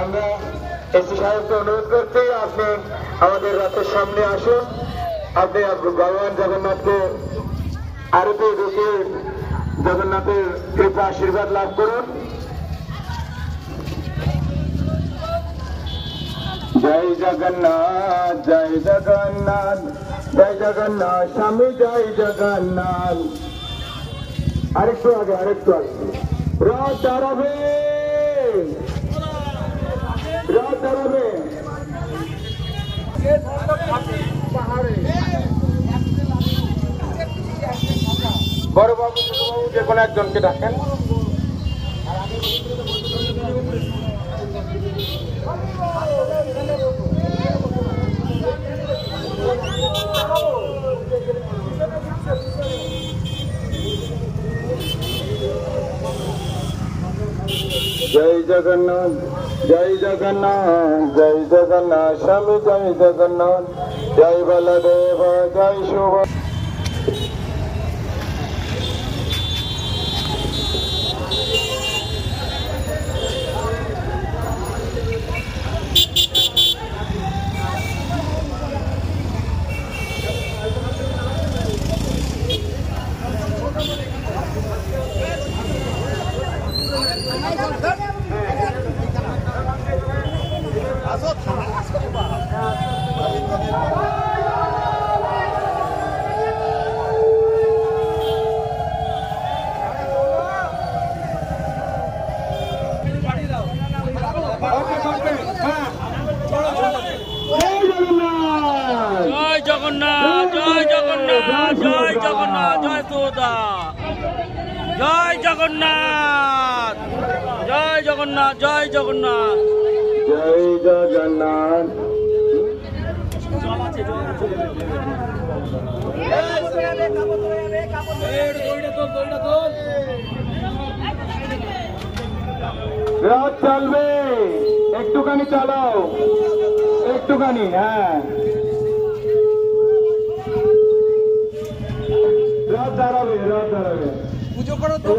আমরা এসি সাহেবকে অনুরোধ করছি আপনি আমাদের রাতের সামনে আসুন আপনি ভগবান জগন্নাথকে আরতি দেখে জগন্নাথের কৃপা আশীর্বাদ লাভ করুন। জয় জগন্নাথ জয় জগন্নাথ জয় জগন্নাথ স্বামী জয় জগন্নাথ। আরেকটু আগে রথ দাঁড়াবে বড় বাবু যে কোনো একজনকে ডাকেন। জয় জগন্নাথ জয় জগন্নাথ জয় জগন্নাথ স্বামী জয় জগন্নাথ জয় বলদেব জয় শুভ। জয় জগন্নাথ জয় জগন্নাথ জয় জগন্নাথ জয় তোদা জয় জগন্নাথ জয় জগন্নাথ জয় জগন্নাথ জয় জগন্নাথ। রথ চলবে একটুখানি চালাও একটুখানি। হ্যাঁ রথ দাঁড়াবে পুজো করো তো।